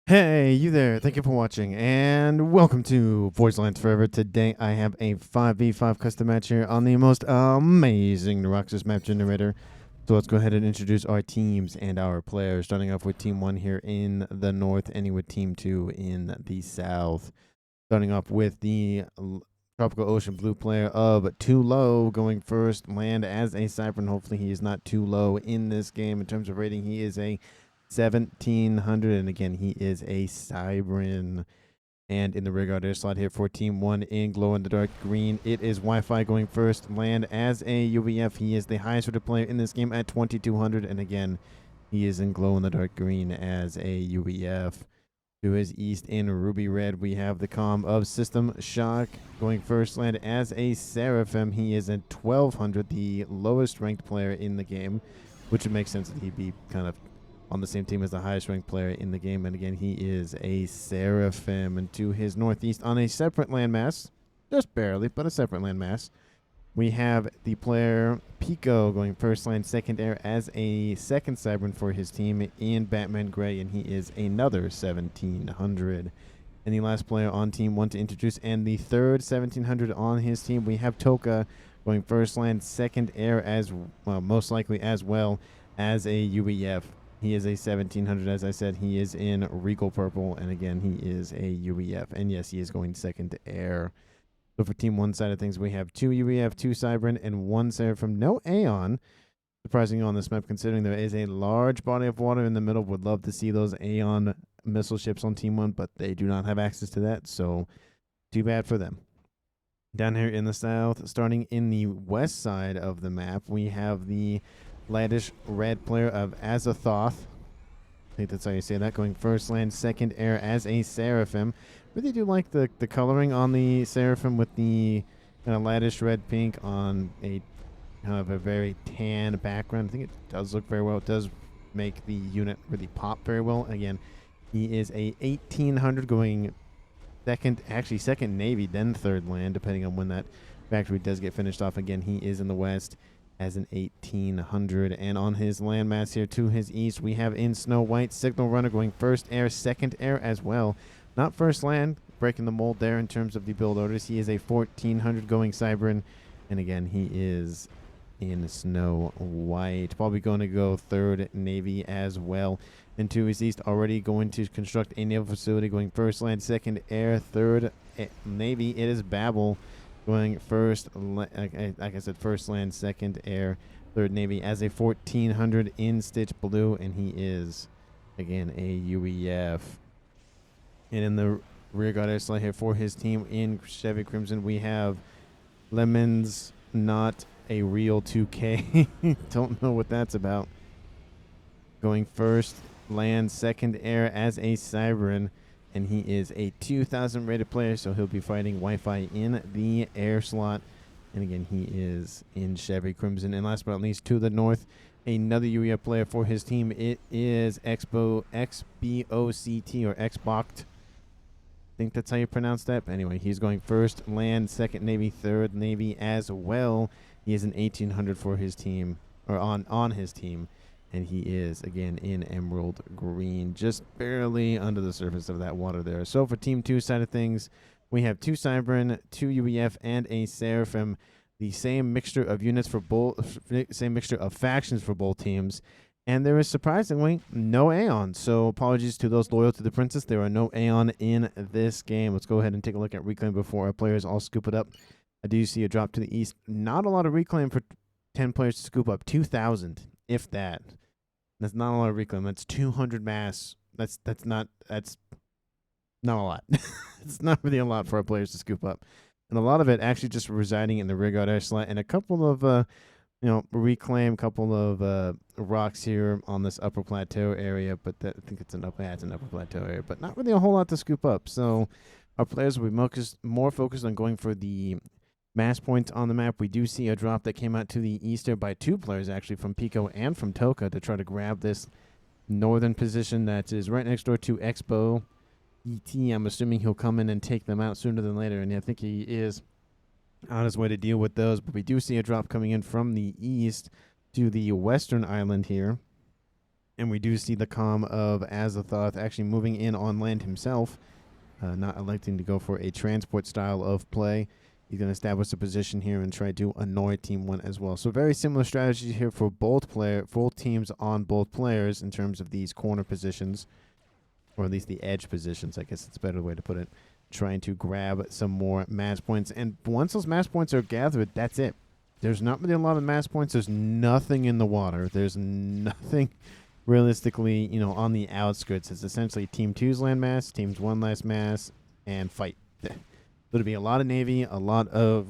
Hey, you there. Thank you for watching, and welcome to Voice Lines Forever. Today, I have a 5v5 custom match here on the most amazing Roxas map generator. So let's go ahead and introduce our teams and our players, starting off with Team 1 here in the north, ending with Team 2 in the south. Starting off with the Tropical Ocean Blue player of Too Low, going first, land as a Cypher. Hopefully he is not too low in this game in terms of rating. He is a 1700, and again, he is a Cybrin. And in the rear guard air slot here for Team 1 in glow in the dark green, it is Wi-Fi going first, land as a UVF. He is the highest rated player in this game at 2200, and again, he is in glow in the dark green as a UVF. To his east in ruby red, we have the comm of System Shock going first, land as a Seraphim. He is at 1200, the lowest ranked player in the game, which would make sense that he'd be kind of on the same team as the highest ranked player in the game. And again, he is a Seraphim. And to his northeast on a separate landmass, just barely, but a separate landmass, we have the player Pico going first land, second air as a second Cybrin for his team in Batman Gray, and he is another 1700. And the last player on Team 1 to introduce, and the third 1700 on his team, we have Toka going first land, second air as well, most likely as well as a UEF. He is a 1700, as I said. He is in Regal Purple, and again, he is a UEF. And yes, he is going second to air. So for Team 1 side of things, we have 2 UEF, 2 Cybrin, and 1 Seraphim. No Aeon, surprisingly on this map, considering there is a large body of water in the middle. Would love to see those Aeon missile ships on Team 1, but they do not have access to that, so too bad for them. Down here in the south, starting in the west side of the map, we have the Laddish red player of Azathoth. I think that's how you say that. Going first land, second air as a Seraphim. Really do like the coloring on the Seraphim with the kind of Laddish red pink on a kind of a very tan background. I think it does look very well. It does make the unit really pop very well. Again, he is a 1800 going second Navy, then third land, depending on when that factory does get finished off. Again, he is in the west as an 1800, and on his landmass here to his east, we have in Snow White Signal Runner going first air, second air as well. Not first land, breaking the mold there in terms of the build orders. He is a 1400 going Cybrin, and again, he is in Snow White. Probably going to go third Navy as well. And to his east, already going to construct a naval facility, going first land, second air, third Navy. It is Babel. Going first, like I said, first land, second air, third Navy as a 1400 in Stitch Blue, and he is, again, a UEF. And in the rear guard air slot here for his team in Chevy Crimson, we have Lemons, not a real 2K. Don't know what that's about. Going first land, second air as a Cybrin. And he is a 2000 rated player, so he'll be fighting Wi-Fi in the air slot. And again, he is in Chevy Crimson. And last but not least, to the north, another UEF player for his team. It is XBOCT or Xboct. I think that's how you pronounce that. But anyway, he's going first land, second Navy, third Navy as well. He is an 1800 for his team, or on his team. And he is, again, in emerald green, just barely under the surface of that water there. So for Team 2 side of things, we have 2 Cybrin, 2 UEF, and a Seraphim. The same mixture of units for both, same mixture of factions for both teams. And there is surprisingly no Aeon. So apologies to those loyal to the Princess. There are no Aeon in this game. Let's go ahead and take a look at Reclaim before our players all scoop it up. I do see a drop to the east. Not a lot of Reclaim for 10 players to scoop up. 2,000, if that. That's not a lot of Reclaim. That's 200 mass. That's not a lot. It's not really a lot for our players to scoop up. And a lot of it actually just residing in the rear guard air slot, and a couple of Reclaim, couple of rocks here on this upper plateau area, but I think it's an upper plateau area, but not really a whole lot to scoop up. So our players will be more focused on going for the mass points on the map. We do see a drop that came out to the east there by 2 players, actually, from Pico and from Toka, to try to grab this northern position that is right next door to Expo ET. I'm assuming he'll come in and take them out sooner than later, and I think he is on his way to deal with those. But we do see a drop coming in from the east to the western island here. And we do see the comm of Azathoth actually moving in on land himself, not electing to go for a transport style of play. He's going to establish a position here and try to annoy Team 1 as well. So very similar strategy here for both teams on both players in terms of these corner positions, or at least the edge positions, I guess it's a better way to put it, trying to grab some more match points. And once those match points are gathered, that's it. There's not really a lot of match points. There's nothing in the water. There's nothing realistically, on the outskirts. It's essentially Team 2's landmass, Team's 1 last mass, and fight. There'll be a lot of Navy, a lot of,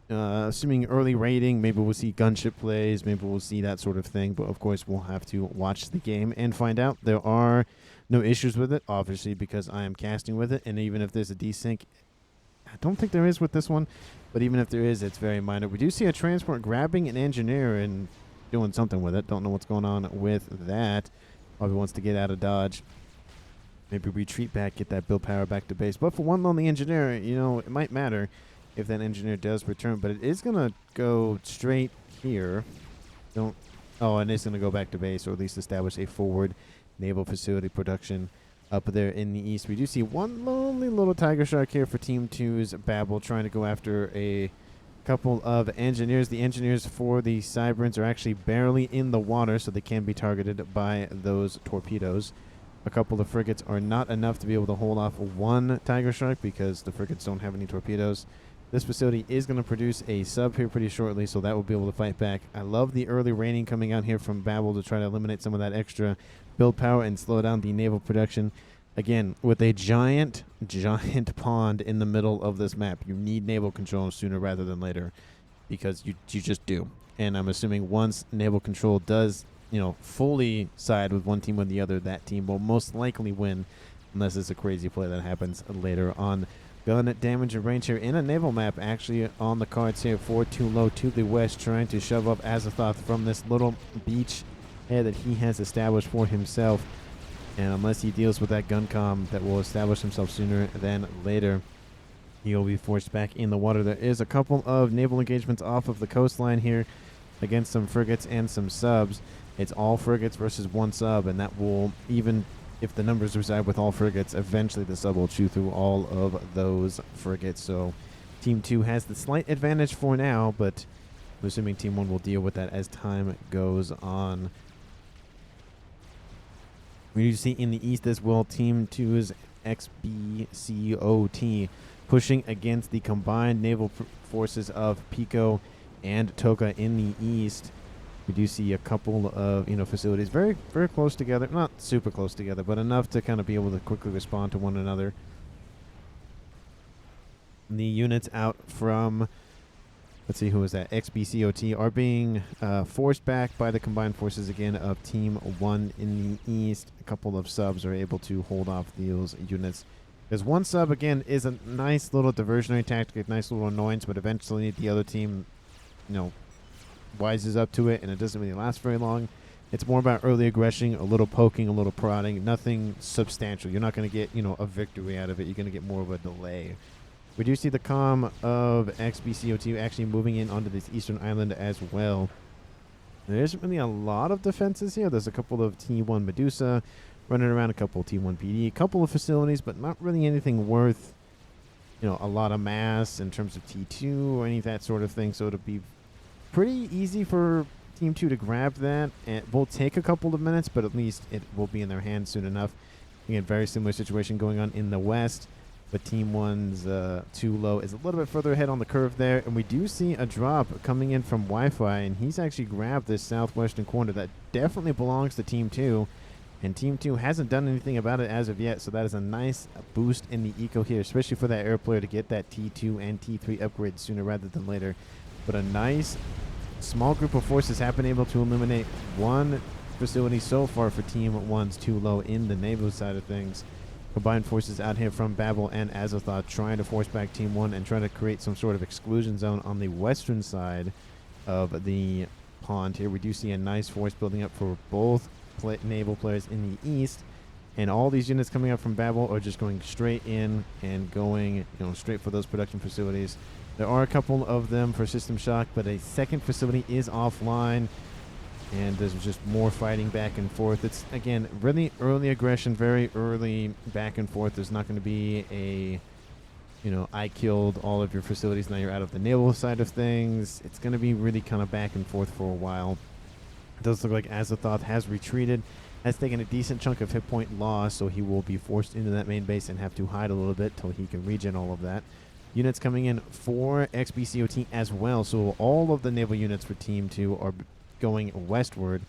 assuming early raiding, maybe we'll see gunship plays, maybe we'll see that sort of thing. But, of course, we'll have to watch the game and find out. There are no issues with it, obviously, because I am casting with it. And even if there's a desync, I don't think there is with this one. But even if there is, it's very minor. We do see a transport grabbing an engineer and doing something with it. Don't know what's going on with that. Probably wants to get out of dodge. Maybe retreat back, get that build power back to base. But for one lonely engineer, it might matter if that engineer does return. But it is going to go straight here. And it's going to go back to base, or at least establish a forward naval facility production up there in the east. We do see one lonely little tiger shark here for Team 2's Babel, trying to go after a couple of engineers. The engineers for the Cyberns are actually barely in the water, so they can be targeted by those torpedoes. A couple of frigates are not enough to be able to hold off one tiger shark because the frigates don't have any torpedoes. This facility is going to produce a sub here pretty shortly, so that will be able to fight back. I love the early raiding coming out here from Babel to try to eliminate some of that extra build power and slow down the naval production. Again, with a giant pond in the middle of this map, you need naval control sooner rather than later, because you just do. And I'm assuming once naval control does fully side with one team or the other, that team will most likely win, unless it's a crazy play that happens later on. Gun damage and range here in a naval map actually on the cards here for Too Low to the west, trying to shove up Azathoth from this little beach head that he has established for himself. And unless he deals with that gun comm that will establish himself sooner than later, he'll be forced back in the water. There is a couple of naval engagements off of the coastline here against some frigates and some subs. It's all frigates versus one sub, and that will, even if the numbers reside with all frigates, eventually the sub will chew through all of those frigates. So Team 2 has the slight advantage for now, but I'm assuming Team 1 will deal with that as time goes on. We see in the east as well, Team 2's XBCOT pushing against the combined naval forces of Pico and Toka in the east. We do see a couple of facilities very, very close together. Not super close together, but enough to kind of be able to quickly respond to one another. The units out from, let's see, who is that? XBCOT are being forced back by the combined forces again of Team 1 in the east. A couple of subs are able to hold off those units. Because one sub, again, is a nice little diversionary tactic, a nice little annoyance, but eventually the other team, wises up to it, and it doesn't really last very long. It's more about early aggression, a little poking, a little prodding, nothing substantial. You're not going to get, a victory out of it. You're going to get more of a delay. We do see the comm of XBCO2 actually moving in onto this eastern island as well. There isn't really a lot of defenses here. There's a couple of T1 Medusa running around, a couple of T1 PD, a couple of facilities, but not really anything worth, a lot of mass in terms of T2 or any of that sort of thing. So it'll be pretty easy for Team 2 to grab that. It will take a couple of minutes, but at least it will be in their hands soon enough. Again, very similar situation going on in the west, but Team 1's Too Low is a little bit further ahead on the curve there. And we do see a drop coming in from Wi-Fi, and he's actually grabbed this southwestern corner that definitely belongs to Team 2. And Team 2 hasn't done anything about it as of yet, so that is a nice boost in the eco here, especially for that air player to get that T2 and T3 upgrade sooner rather than later. But a nice small group of forces have been able to eliminate one facility so far for Team 1's Too Low in the naval side of things. Combined forces out here from Babel and Azathoth trying to force back Team 1 and trying to create some sort of exclusion zone on the western side of the pond here. We do see a nice force building up for both naval players in the east, and all these units coming up from Babel are just going straight in and going straight for those production facilities. There are a couple of them for system shock, but a second facility is offline. and there's just more fighting back and forth. It's, again, really early aggression, very early back and forth. There's not going to be a, I killed all of your facilities, now you're out of the naval side of things. It's going to be really kind of back and forth for a while. It does look like Azathoth has retreated, has taken a decent chunk of hit point loss, so he will be forced into that main base and have to hide a little bit till he can regen all of that. Units coming in for XBCOT as well, so all of the naval units for Team 2 are going westward,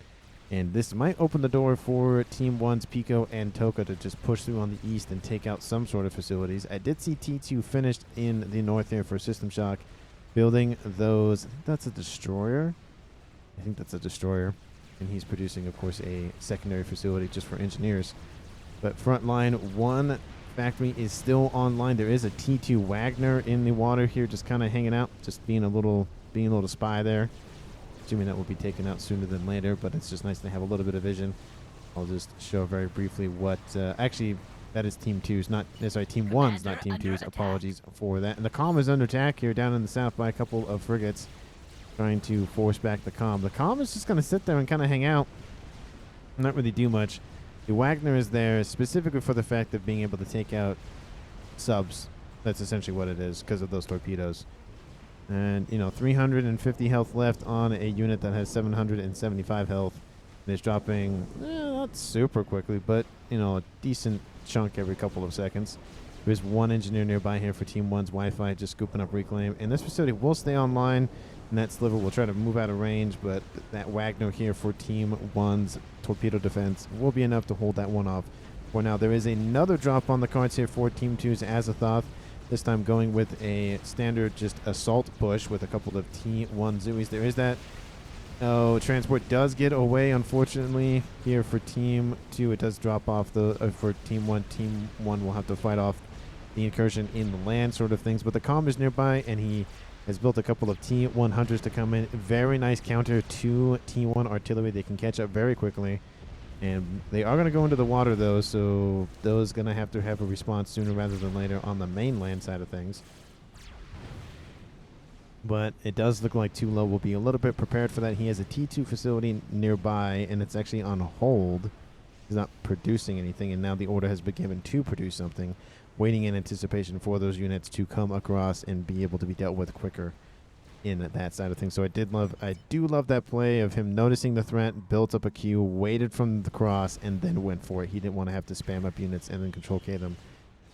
and this might open the door for Team 1's Pico and Toka to just push through on the east and take out some sort of facilities. I did see T2 finished in the north here for System Shock, building those. I think that's a destroyer. And he's producing, of course, a secondary facility just for engineers. But frontline 1 factory is still online. There is a T2 Wagner in the water here, just kind of hanging out, just being a little spy there. Assuming that will be taken out sooner than later, but it's just nice to have a little bit of vision. I'll just show very briefly what actually that is Team 2's, not sorry, Team 1's, not Team 2's. Apologies for that. And the comm is under attack here down in the south by a couple of frigates trying to force back the comm. The comm is just going to sit there and kind of hang out, not really do much. The Wagner is there specifically for the fact of being able to take out subs. That's essentially what it is, because of those torpedoes. And, 350 health left on a unit that has 775 health. And it's dropping, not super quickly, but, a decent chunk every couple of seconds. There's one engineer nearby here for Team 1's Wi-Fi, just scooping up reclaim. And this facility will stay online, and that sliver will try to move out of range, but that Wagner here for Team 1's torpedo defense will be enough to hold that one off. For now, there is another drop on the cards here for Team 2's Azathoth. This time going with a standard just assault push with a couple of T1 Zooies. There is that. Oh, transport does get away, unfortunately, here for Team 2. It does drop off for Team 1. Team 1 will have to fight off the incursion in the land sort of things. But the comm is nearby, and he has built a couple of T1 hunters to come in. Very nice counter to T1 artillery. They can catch up very quickly. And they are going to go into the water, though, so those going to have a response sooner rather than later on the mainland side of things. But it does look like Too Low will be a little bit prepared for that. He has a T2 facility nearby, and it's actually on hold. He's not producing anything, and now the order has been given to produce something, waiting in anticipation for those units to come across and be able to be dealt with quicker in that side of things. So I do love that play of him noticing the threat, built up a queue, waited from the cross, and then went for it. He didn't want to have to spam up units and then control K them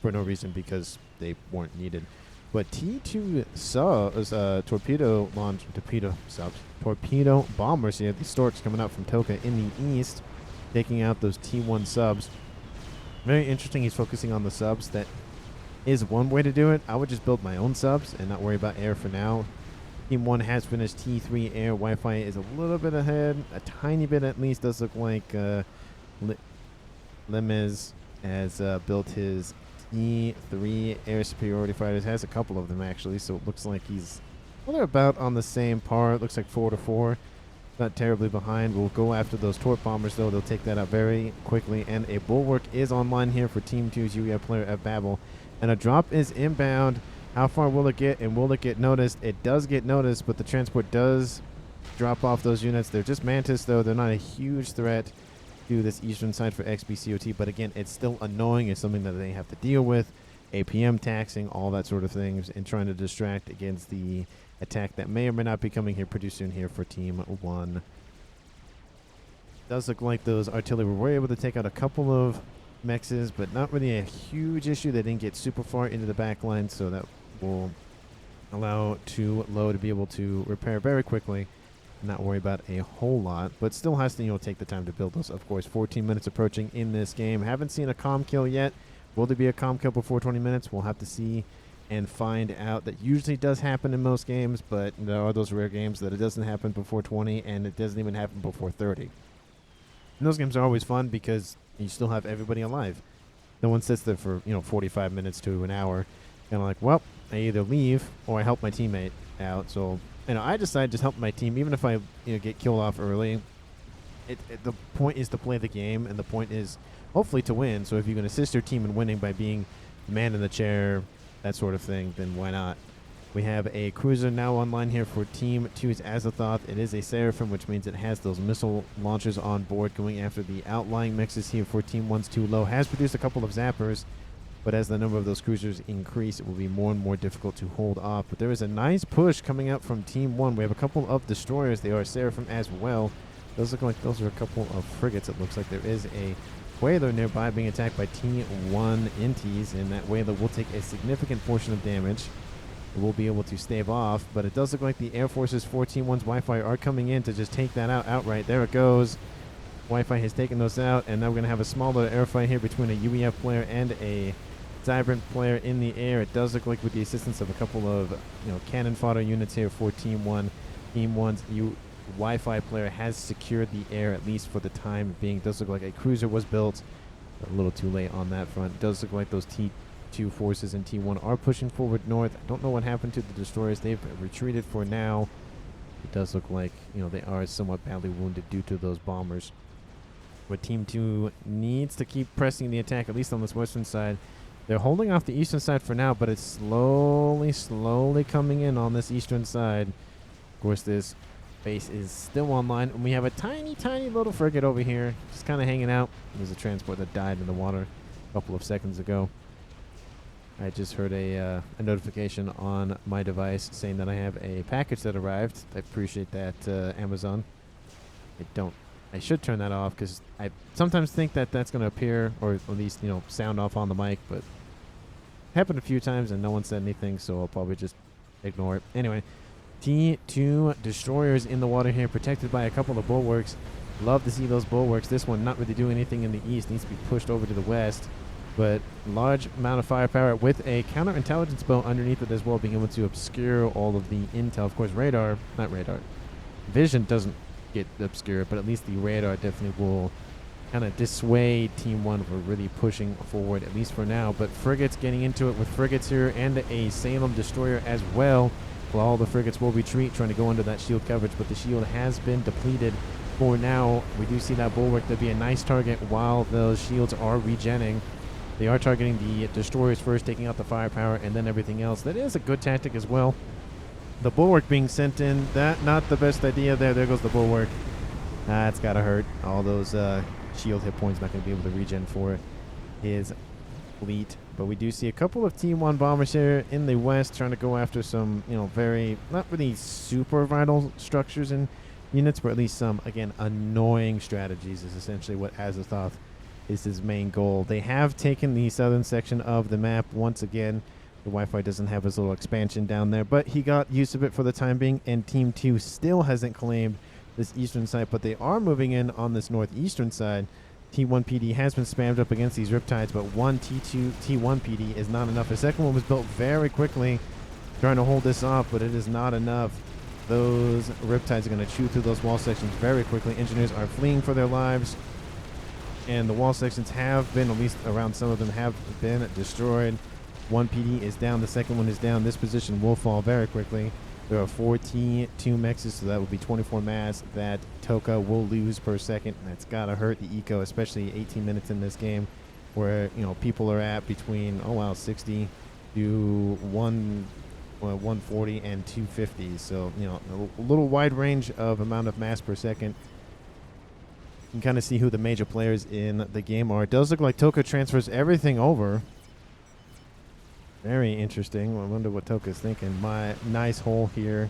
for no reason because they weren't needed. But T2 torpedo bombers here. The Storks coming out from Toka in the east, taking out those T1 subs. Very interesting. He's focusing on the subs. That is one way to do it. I would just build my own subs and not worry about air for now. Team 1 has finished T3 air. Wi-Fi is a little bit ahead, a tiny bit at least. Does look like Lemez has built his T3 air superiority fighters. Has a couple of them actually, so it looks like they're about on the same par. It looks like 4-4. Not terribly behind. We'll go after those torp bombers though. They'll take that out very quickly. And a bulwark is online here for Team 2's UEF player at Babel. And a drop is inbound. How far will it get, and will it get noticed? It does get noticed, but the transport does drop off those units. They're just Mantis, though. They're not a huge threat to this eastern side for XBCOT, but again, it's still annoying. It's something that they have to deal with. APM taxing, all that sort of things, and trying to distract against the attack that may or may not be coming here pretty soon here for Team 1. Does look like those artillery were able to take out a couple of mexes, but not really a huge issue. They didn't get super far into the back line, so that will allow Too Low to be able to repair very quickly, not worry about a whole lot, but still has to take the time to build those. Of course, 14 minutes approaching in this game. Haven't seen a comm kill yet. Will there be a comm kill before 20 minutes? We'll have to see and find out. That usually does happen in most games, but there are those rare games that it doesn't happen before 20 and it doesn't even happen before 30. And those games are always fun because you still have everybody alive. No one sits there for 45 minutes to an hour kind of like, well, I either leave or I help my teammate out. So, I decide just help my team, even if I get killed off early. The point is to play the game, and the point is hopefully to win. So if you can assist your team in winning by being man in the chair, that sort of thing, then why not? We have a cruiser now online here for Team 2's Azathoth. It is a Seraphim, which means it has those missile launchers on board going after the outlying mixes here for Team 1's Too Low. Has produced a couple of zappers, but as the number of those cruisers increase, it will be more and more difficult to hold off. But there is a nice push coming out from Team 1. We have a couple of destroyers. They are Seraphim as well. Those look like those are a couple of frigates. It looks like there is a whaler nearby being attacked by T1 Inties, and that whaler will take a significant portion of damage. We'll be able to stave off, but it does look like the Air Force's 14-1's Wi-Fi are coming in to just take that out outright. There it goes. Wi-Fi has taken those out, and now we're going to have a small little air fight here between a UEF player and a Zybrant player in the air. It does look like with the assistance of a couple of cannon fodder units here for Team 1. Team 1's Wi-Fi player has secured the air, at least for the time being. It does look like a cruiser was built. A little too late on that front. It does look like those T2 forces in T1 are pushing forward north. I don't know what happened to the destroyers. They've retreated for now. It does look like, they are somewhat badly wounded due to those bombers. But Team 2 needs to keep pressing the attack, at least on this western side. They're holding off the eastern side for now, but it's slowly coming in on this eastern side. Of course, this base is still online, and we have a tiny little frigate over here, just kind of hanging out. There's a transport that died in the water a couple of seconds ago. I just heard a notification on my device saying that I have a package that arrived. I appreciate that, Amazon. I should turn that off because I sometimes think that that's going to appear, or at least, sound off on the mic, but it happened a few times and no one said anything, so I'll probably just ignore it. Anyway, T2 destroyers in the water here, protected by a couple of bulwarks. Love to see those bulwarks. This one not really doing anything in the east, needs to be pushed over to the west. But large amount of firepower with a counterintelligence boat underneath it as well, being able to obscure all of the intel. Of course, vision doesn't get obscured, but at least the radar definitely will kind of dissuade Team 1 from really pushing forward, at least for now. But frigates getting into it with frigates here and a Salem destroyer as well. Well, all the frigates will retreat, trying to go under that shield coverage, but the shield has been depleted for now. We do see that bulwark to be a nice target while those shields are regenning. They are targeting the destroyers first, taking out the firepower, and then everything else. That is a good tactic as well. The bulwark being sent in, that not the best idea there. There goes the bulwark. That's got to hurt. All those shield hit points not going to be able to regen for his fleet. But we do see a couple of T1 bombers here in the west trying to go after some, very, not really super vital structures and units, but at least some, again, annoying strategies is essentially what Azathoth is his main goal. They have taken the southern section of the map once again. The Wi-Fi doesn't have his little expansion down there, but he got use of it for the time being, and Team 2 still hasn't claimed this eastern side, but they are moving in on this northeastern side. T1 PD has been spammed up against these Riptides, but one T1 PD is not enough. The second one was built very quickly, trying to hold this off, but it is not enough. Those Riptides are going to chew through those wall sections very quickly. Engineers are fleeing for their lives. And the wall sections have been, at least around some of them, have been destroyed. One PD is down. The second one is down. This position will fall very quickly. There are 4 T2 Mechs, so that will be 24 mass that Toka will lose per second. That's got to hurt the eco, especially 18 minutes in this game where, people are at between, 60 to 140 and 250. So, a little wide range of amount of mass per second. You can kind of see who the major players in the game are. It does look like Toka transfers everything over. Very interesting. I wonder what Toka's thinking. My nice hole here.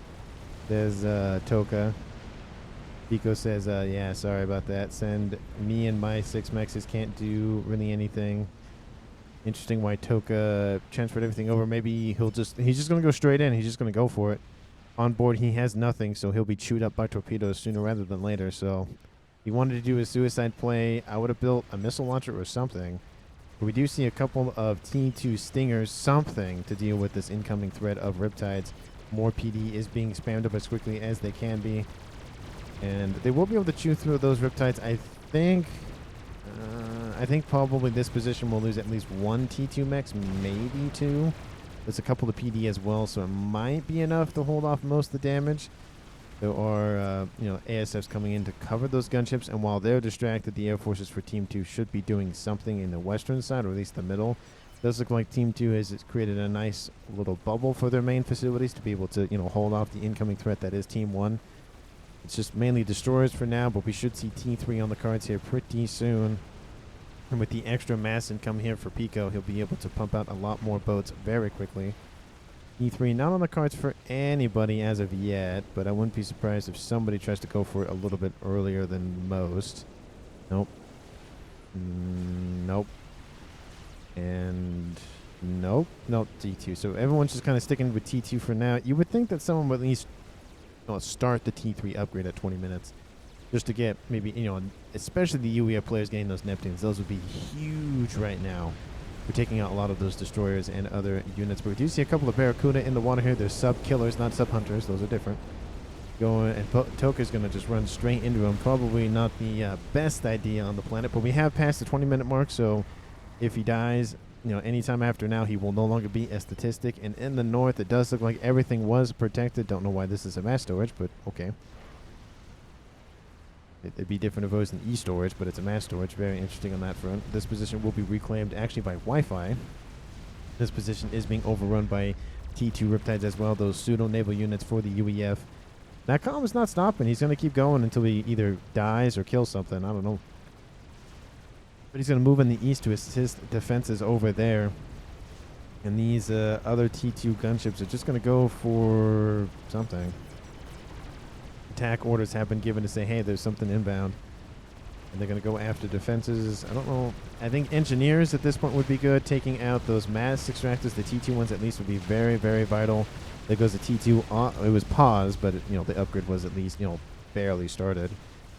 There's Toka. Pico says, yeah, sorry about that. Send me and my 6 Mexes can't do really anything. Interesting why Toka transferred everything over. Maybe he's just going to go straight in. He's just going to go for it. On board, he has nothing, so he'll be chewed up by torpedoes sooner rather than later. So he wanted to do a suicide play. I would have built a missile launcher or something. But we do see a couple of T2 Stingers, something to deal with this incoming threat of Riptides. More PD is being spammed up as quickly as they can be. And they will be able to chew through those Riptides. I think probably this position will lose at least 1 T2 Mechs, maybe 2. There's a couple of PD as well, so it might be enough to hold off most of the damage. There are, ASFs coming in to cover those gunships, and while they're distracted, the air forces for Team 2 should be doing something in the western side, or at least the middle. Does look like Team 2 has created a nice little bubble for their main facilities to be able to, hold off the incoming threat that is Team 1. It's just mainly destroyers for now, but we should see T3 on the cards here pretty soon. And with the extra mass income here for Pico, he'll be able to pump out a lot more boats very quickly. E3 not on the cards for anybody as of yet, but I wouldn't be surprised if somebody tries to go for it a little bit earlier than most. Nope. Nope. And nope. Nope, T2. So everyone's just kind of sticking with T2 for now. You would think that someone would at least start the T3 upgrade at 20 minutes. Just to get maybe, especially the UEF players getting those Neptunes. Those would be huge right now. We're taking out a lot of those destroyers and other units. But we do see a couple of Barracuda in the water here. They're sub-killers, not sub-hunters. Those are different. Going, and Toka's going to just run straight into him. Probably not the best idea on the planet. But we have passed the 20-minute mark, so if he dies, anytime after now, he will no longer be a statistic. And in the north, it does look like everything was protected. Don't know why this is a mass storage, but okay. It'd be different if it was an e-storage, but it's a mass storage. Very interesting on that front. This position will be reclaimed actually by Wi-Fi. This position is being overrun by T2 Riptides as well, those pseudo-naval units for the UEF. That column is not stopping. He's going to keep going until he either dies or kills something. I don't know. But he's going to move in the east to assist defenses over there. And these other T2 gunships are just going to go for something. Attack orders have been given to say, hey, there's something inbound. And they're going to go after defenses. I don't know. I think engineers at this point would be good. Taking out those mass extractors, the T2 ones at least, would be very, very vital. There goes the T2. It was paused, but the upgrade was at least barely started.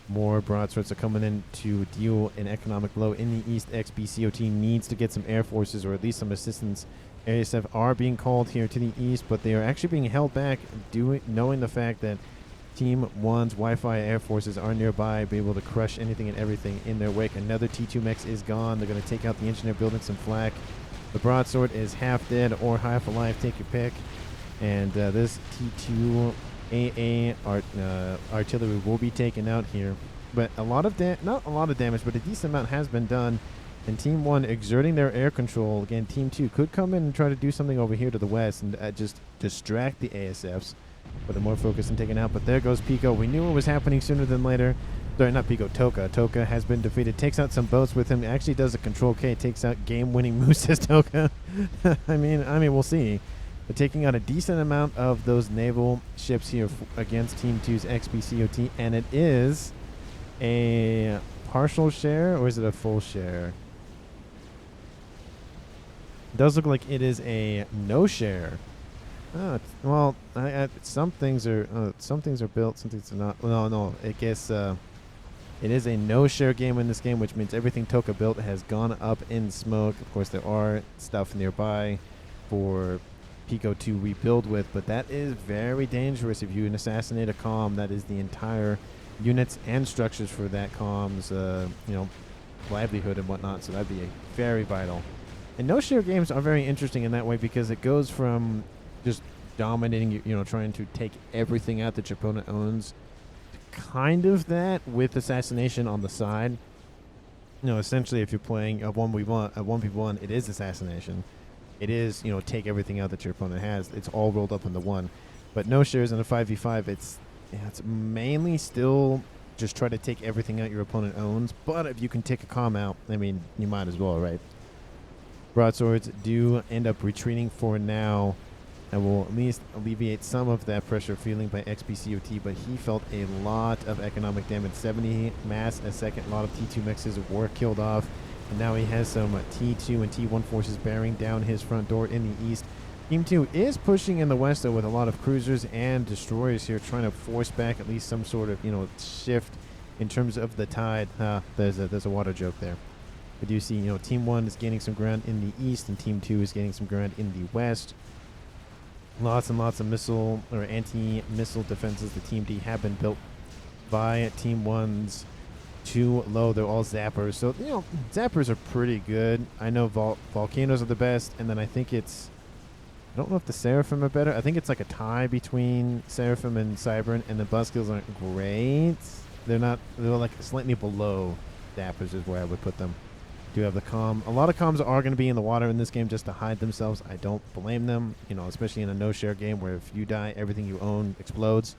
More broadswords are coming in to deal an economic blow in the east. XBCOT needs to get some air forces or at least some assistance. ASF are being called here to the east, but they are actually being held back, knowing the fact that Team 1's Wi-Fi air forces are nearby, be able to crush anything and everything in their wake. Another T2 Mechs is gone. They're going to take out the engineer building some flak. The broadsword is half dead or half alive. Take your pick. And this T2 AA artillery will be taken out here. But not a lot of damage, but a decent amount has been done. And Team 1 exerting their air control. Again, Team 2 could come in and try to do something over here to the west and just distract the ASFs. But they're more focused on taking out. But there goes Pico. We knew it was happening sooner than later. Sorry, not Pico, Toka. Toka has been defeated. Takes out some boats with him. Actually does a control K. Takes out game-winning moose, says Toka. I mean, we'll see. But taking out a decent amount of those naval ships here against Team 2's XBCOT. And it is a partial share, or is it a full share? It does look like it is a no share. Well, some things are built, some things are not. No, I guess it is a no share game in this game, which means everything Toka built has gone up in smoke. Of course, there are stuff nearby for Pico to rebuild with, but that is very dangerous. If you assassinate a comm, that is the entire units and structures for that comm's livelihood and whatnot. So that'd be very vital. And no share games are very interesting in that way because it goes from just dominating, trying to take everything out that your opponent owns, kind of that with assassination on the side. Essentially, if you're playing a 1v1, it is assassination. It is, take everything out that your opponent has. It's all rolled up into one. But no shares in a 5v5, it's mainly still just try to take everything out your opponent owns. But if you can take a comm out, you might as well, right? Broadswords do end up retreating for now. And will at least alleviate some of that pressure feeling by XBCOT, but he felt a lot of economic damage. 70 mass a second. A lot of T2 Mexes were killed off. And now he has some T2 and T1 forces bearing down his front door in the east. Team 2 is pushing in the west, though, with a lot of cruisers and destroyers here, trying to force back at least some sort of, shift in terms of the tide. There's a water joke there. We do see, Team 1 is gaining some ground in the east, and Team 2 is gaining some ground in the west. Lots and lots of missile or anti-missile defenses. The Team D have been built by Team 1's too low. They're all zappers. So, zappers are pretty good. I know volcanoes are the best. And then I think I don't know if the Seraphim are better. I think it's like a tie between Seraphim and Cybern. And the Buskills aren't great. They're like slightly below zappers is where I would put them. Do have the comm. A lot of comms are going to be in the water in this game just to hide themselves. I don't blame them, you know, especially in a no-share game where if you die, everything you own explodes.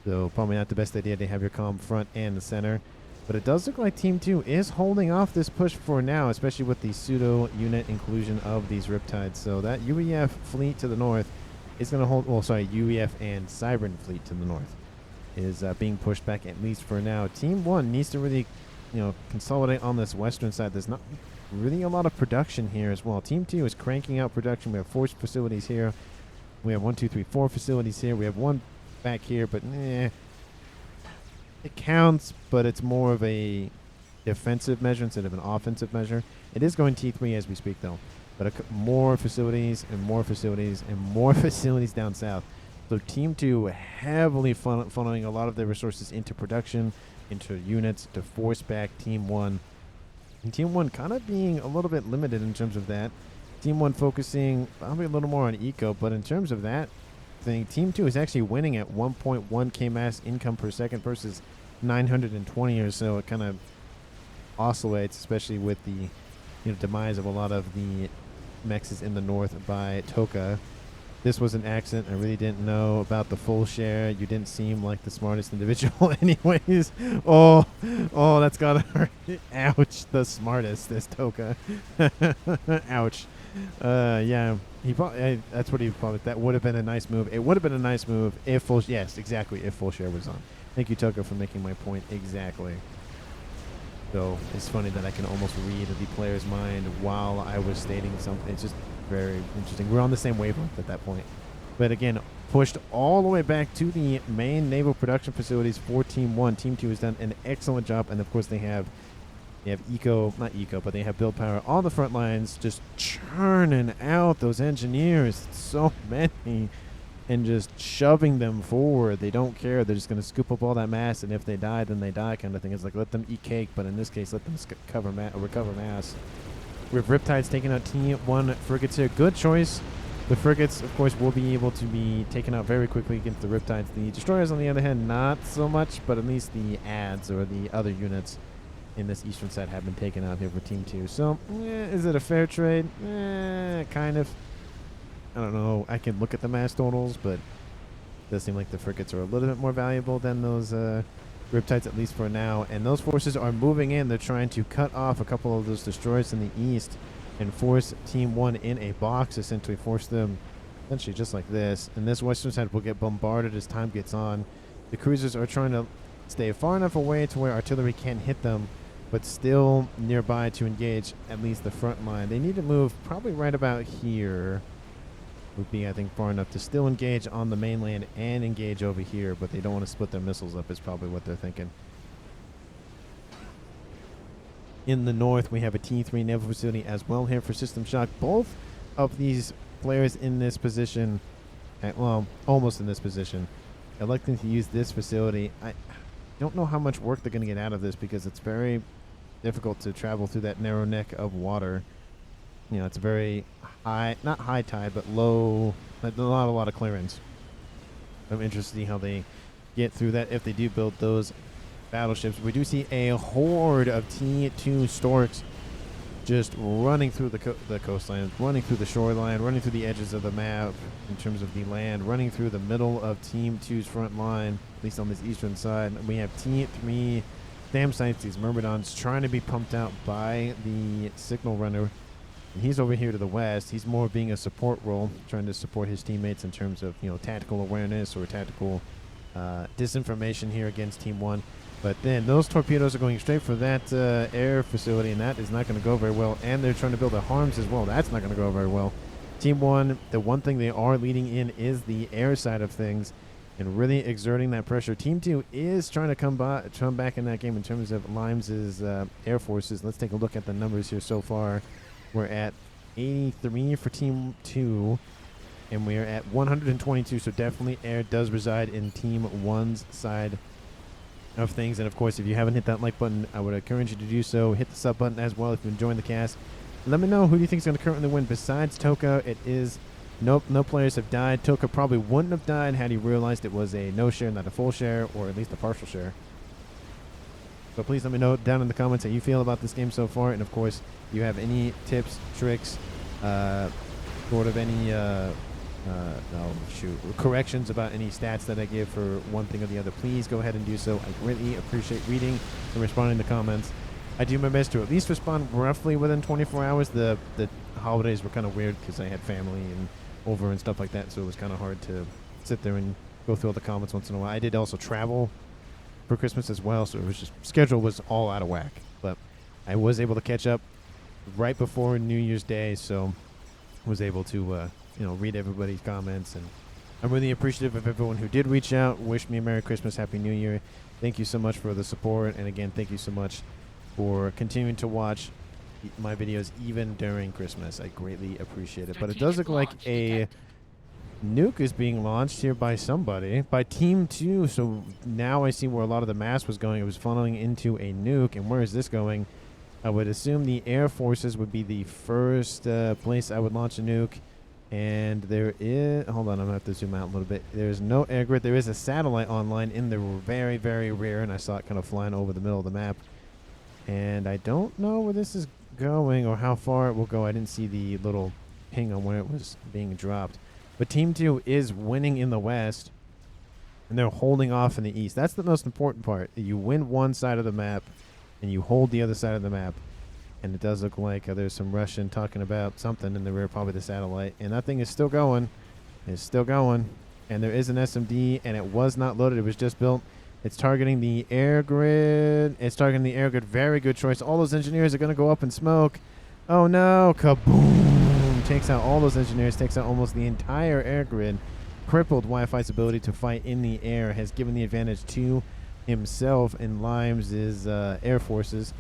So probably not the best idea to have your comm front and the center. But it does look like Team 2 is holding off this push for now, especially with the pseudo-unit inclusion of these Riptides. So that UEF fleet to the north is going to hold... Well, sorry, UEF and Cybran fleet to the north is being pushed back, at least for now. Team 1 needs to really, you know, consolidate on this western side. There's not really a lot of production here as well. Team 2 is cranking out production. We have 4 facilities here. We have 1, 2, 3, 4 facilities here. We have 1 back here, but it counts, but it's more of a defensive measure instead of an offensive measure. It is going T3 as we speak, though. But more facilities and more facilities and more facilities down south. So Team 2 heavily funneling a lot of their resources into production, into units to force back Team 1. And Team 1 kind of being a little bit limited in terms of that. Team 1 focusing probably a little more on eco, but in terms of that thing, Team 2 is actually winning at 1.1 K-mass income per second versus 920 or so. It kind of oscillates, especially with the demise of a lot of the mechs in the north by Toka. This was an accident. I really didn't know about the full share. You didn't seem like the smartest individual anyways. Oh, that's gotta hurt. Ouch, the smartest is Toka. Ouch. Yeah, that's what he probably, that would have been a nice move. It would have been a nice move if full, yes, exactly, if full share was on. Thank you, Toka, for making my point exactly. So it's funny that I can almost read the player's mind while I was stating something. It's just very interesting. We're on the same wavelength at that point. But again, pushed all the way back to the main naval production facilities for Team 1. Team 2 has done an excellent job, and of course they have but they have build power on the front lines, just churning out those engineers, so many, and just shoving them forward. They don't care. They're just going to scoop up all that mass, and if they die, then they die kind of thing. It's like, let them eat cake, but in this case, let them recover mass. We have Riptides taking out Team 1 frigates here. Good choice. The frigates, of course, will be able to be taken out very quickly against the Riptides. The destroyers, on the other hand, not so much, but at least the adds or the other units in this eastern side have been taken out here for Team 2. So, is it a fair trade? Kind of. I don't know. I can look at the mass totals, but it does seem like the frigates are a little bit more valuable than those Riptides, at least for now. And those forces are moving in. They're trying to cut off a couple of those destroyers in the east and force Team 1 in a box, essentially force them essentially just like this. And this western side will get bombarded as time gets on. The cruisers are trying to stay far enough away to where artillery can't hit them, but still nearby to engage at least the front line. They need to move probably right about here. Would be, I think, far enough to still engage on the mainland and engage over here, but they don't want to split their missiles up is probably what they're thinking. In the north, we have a T3 naval facility as well here for System Shock. Both of these players in this position, well, almost in this position, electing to use this facility. I don't know how much work they're going to get out of this because it's very difficult to travel through that narrow neck of water. You know, it's very high, not high tide, but low, not a lot of clearance. I'm interested to see how they get through that if they do build those battleships. We do see a horde of T2 Storks just running through the coastline, running through the shoreline, running through the edges of the map in terms of the land, running through the middle of Team 2's front line, at least on this eastern side. We have T3 SAM sites, these Myrmidons, trying to be pumped out by the signal runner. And he's over here to the west. He's more being a support role, trying to support his teammates in terms of, tactical awareness or tactical disinformation here against Team 1. But then those torpedoes are going straight for that air facility, and that is not going to go very well. And they're trying to build a harms as well. That's not going to go very well. Team 1, the one thing they are leading in is the air side of things and really exerting that pressure. Team 2 is trying to come back in that game in terms of Limes' air forces. Let's take a look at the numbers here so far. We're at 83 for Team 2, and we are at 122, so definitely air does reside in Team 1's side of things. And of course, if you haven't hit that like button, I would encourage you to do so. Hit the sub button as well if you're enjoying the cast. Let me know who do you think is going to currently win besides Toka. It is no players have died. Toka probably wouldn't have died had he realized it was a no share, not a full share, or at least a partial share. But please let me know down in the comments how you feel about this game so far. And, of course, if you have any tips, tricks, sort of any corrections about any stats that I give for one thing or the other, please go ahead and do so. I greatly appreciate reading and responding to comments. I do my best to at least respond roughly within 24 hours. The holidays were kind of weird because I had family and over and stuff like that, so it was kind of hard to sit there and go through all the comments once in a while. I did also travel for Christmas as well, so it was just schedule was all out of whack. But I was able to catch up right before New Year's Day, so was able to read everybody's comments, and I'm really appreciative of everyone who did reach out, wish me a Merry Christmas, Happy New Year. Thank you so much for the support, and again, thank you so much for continuing to watch my videos even during Christmas. I greatly appreciate it. But it does look like a nuke is being launched here by somebody, by Team 2. So now I see where a lot of the mass was going. It was funneling into a nuke. And where is this going? I would assume the Air Forces would be the first place I would launch a nuke. And there is... Hold on, I'm going to have to zoom out a little bit. There's no air grid. There is a satellite online in the very, very rear. And I saw it kind of flying over the middle of the map. And I don't know where this is going or how far it will go. I didn't see the little ping on where it was being dropped. But Team 2 is winning in the west, and they're holding off in the east. That's the most important part. You win one side of the map, and you hold the other side of the map. And it does look like there's some Russian talking about something in the rear, probably the satellite. And that thing is still going. It's still going. And there is an SMD, and it was not loaded. It was just built. It's targeting the air grid. It's targeting the air grid. Very good choice. All those engineers are going to go up in smoke. Oh, no. Kaboom. Takes out all those engineers. Takes out almost the entire air grid. Crippled Wi-Fi's ability to fight in the air. Has given the advantage to himself and Limes' Air Forces.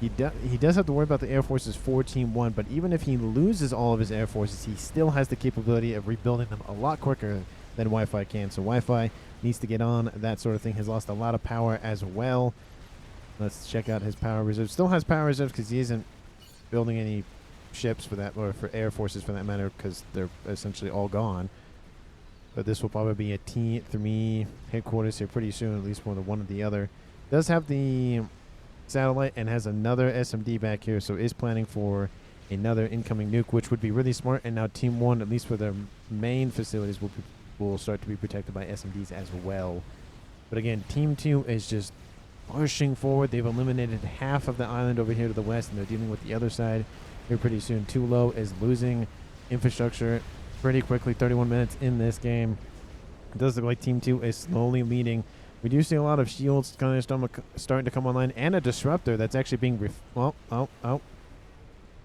He does have to worry about the Air Forces for Team 1. But even if he loses all of his Air Forces, he still has the capability of rebuilding them a lot quicker than Wi-Fi can. So Wi-Fi needs to get on that sort of thing. Has lost a lot of power as well. Let's check out his power reserve. Still has power reserves because he isn't building any ships for that, or for Air Forces for that matter, because they're essentially all gone. But this will probably be a T3 headquarters here pretty soon, at least for the one or the other. Does have the satellite and has another SMD back here, so is planning for another incoming nuke, which would be really smart. And now Team 1, at least for their main facilities, will start to be protected by SMDs as well. But again, Team 2 is just pushing forward. They've eliminated half of the island over here to the west, and they're dealing with the other side here pretty soon. Too Low is losing infrastructure pretty quickly. 31 minutes in this game. It does look like Team 2 is slowly leading. We do see a lot of shields kind of starting to come online, and a disruptor that's actually being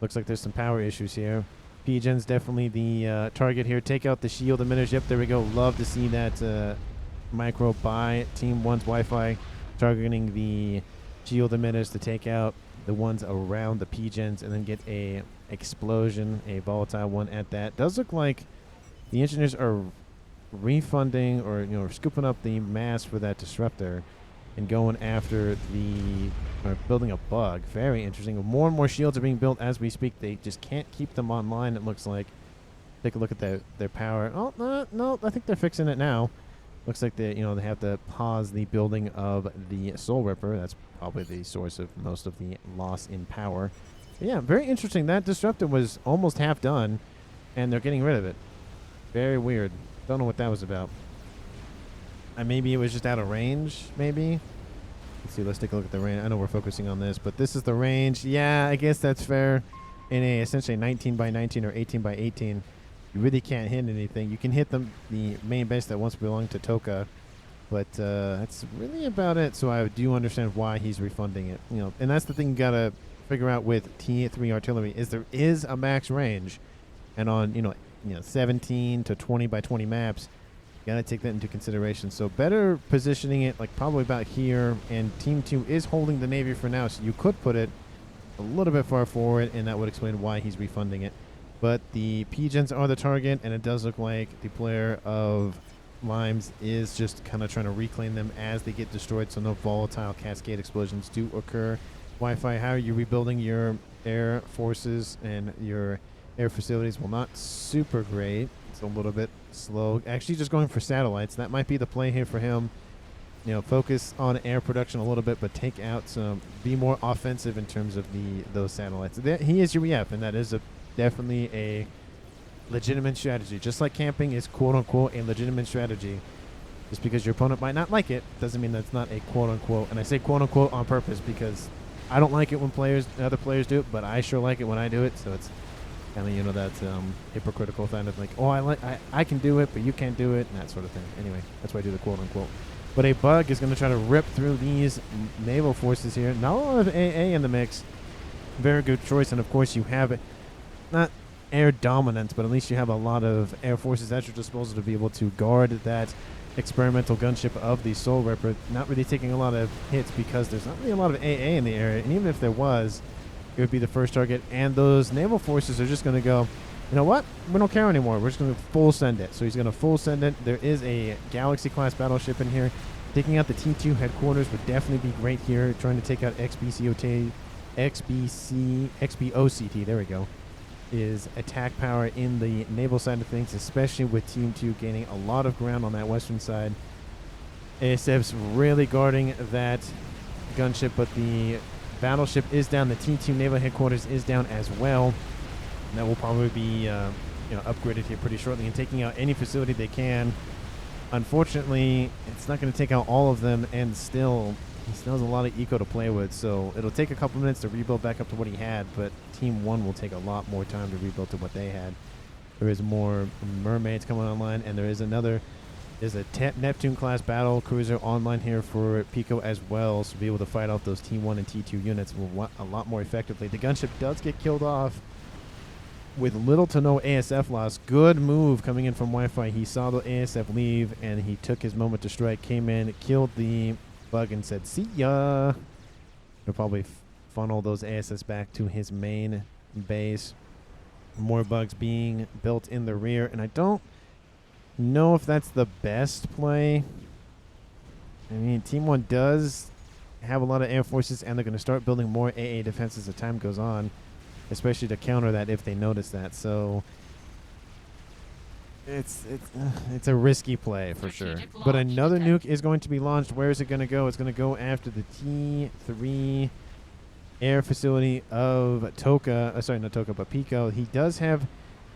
looks like there's some power issues here. P-Gen's definitely the target here. Take out the shield emitters. Yep, there we go. Love to see that micro by Team 1's Wi-Fi, targeting the shield emitters to take out the ones around the P-Gens and then get a explosion, a volatile one at that. Does look like the engineers are refunding or scooping up the mass for that disruptor and going after building a bug. Very interesting. More and more shields are being built as we speak. They just can't keep them online, it looks like. Take a look at their power. Oh, no, I think they're fixing it now. Looks like they have to pause the building of the Soul Ripper. That's probably the source of most of the loss in power. But yeah, very interesting. That disruptor was almost half done, and they're getting rid of it. Very weird. Don't know what that was about. Maybe it was just out of range, maybe. Let's see. Let's take a look at the range. I know we're focusing on this, but this is the range. Yeah, I guess that's fair. In a essentially 19 by 19 or 18 by 18, you really can't hit anything. You can hit the main base that once belonged to Toka, but that's really about it. So I do understand why he's refunding it. And that's the thing you gotta figure out with T3 artillery is there is a max range, and on 17 to 20 by 20 maps, you gotta take that into consideration. So better positioning it like probably about here. And Team 2 is holding the Navy for now, so you could put it a little bit far forward, and that would explain why he's refunding it. But the P-Gens are the target, and it does look like the player of Limes is just kind of trying to reclaim them as they get destroyed, so no volatile cascade explosions do occur. Wi-Fi, how are you rebuilding your air forces and your air facilities? Well, not super great. It's a little bit slow. Actually, just going for satellites. That might be the play here for him. focus on air production a little bit, but take out some, be more offensive in terms of those satellites. He is your EF, and that is definitely a legitimate strategy. Just like camping is quote unquote a legitimate strategy. Just because your opponent might not like it doesn't mean that's not a quote unquote. And I say quote unquote on purpose because I don't like it when other players do it, but I sure like it when I do it. So it's kind of that hypocritical kind of like, oh, I can do it, but you can't do it, and that sort of thing. Anyway, that's why I do the quote unquote. But a bug is going to try to rip through these naval forces here. Not a lot of AA in the mix. Very good choice. And, of course, you have not air dominance, but at least you have a lot of air forces at your disposal to be able to guard that experimental gunship of the Soul Ripper. Not really taking a lot of hits because there's not really a lot of AA in the area. And even if there was, it would be the first target. And those naval forces are just going to go, you know what? We don't care anymore. We're just going to full send it. So he's going to full send it. There is a Galaxy-class battleship in here. Taking out the T2 headquarters would definitely be great here. Trying to take out XBOCT, there we go, is attack power in the naval side of things, especially with Team 2 gaining a lot of ground on that western side. ASF's really guarding that gunship, but the battleship is down. The T2 naval headquarters is down as well. That will probably be upgraded here pretty shortly and taking out any facility they can. Unfortunately, it's not going to take out all of them, and still he still has a lot of eco to play with, so it'll take a couple minutes to rebuild back up to what he had, but Team 1 will take a lot more time to rebuild to what they had. There is more mermaids coming online, and there's a Neptune-class battle cruiser online here for Pico as well, so to be able to fight off those T1 and T2 units a lot more effectively. The gunship does get killed off with little to no ASF loss. Good move coming in from Wi-Fi. He saw the ASF leave, and he took his moment to strike, came in, killed the bug, and said, see ya. He'll probably funnel those ASS back to his main base. More bugs being built in the rear, and I don't know if that's the best play. I mean, Team 1 does have a lot of air forces, and they're going to start building more AA defenses as time goes on, especially to counter that if they notice that. So it's a risky play for sure. But another nuke is going to be launched. Where is it going to go? It's going to go after the T3 air facility of Toka. Sorry, not Toka, but Pico. He does have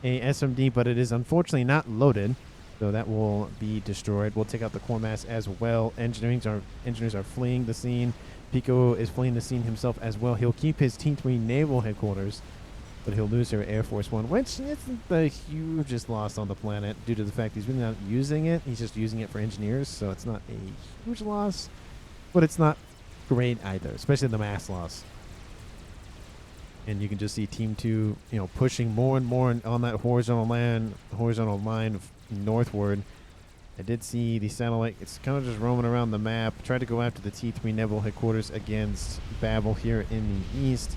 a SMD, but it is unfortunately not loaded, so that will be destroyed. We'll take out the core mass as well. Engineers are fleeing the scene. Pico is fleeing the scene himself as well. He'll keep his T3 naval headquarters, but he'll lose her Air Force One, which isn't the hugest loss on the planet due to the fact he's really not using it. He's just using it for engineers, so it's not a huge loss, but it's not great either, especially the mass loss. And you can just see Team 2, pushing more and more on that horizontal line northward. I did see the satellite. It's kind of just roaming around the map. Tried to go after the T3 naval headquarters against Babel here in the east.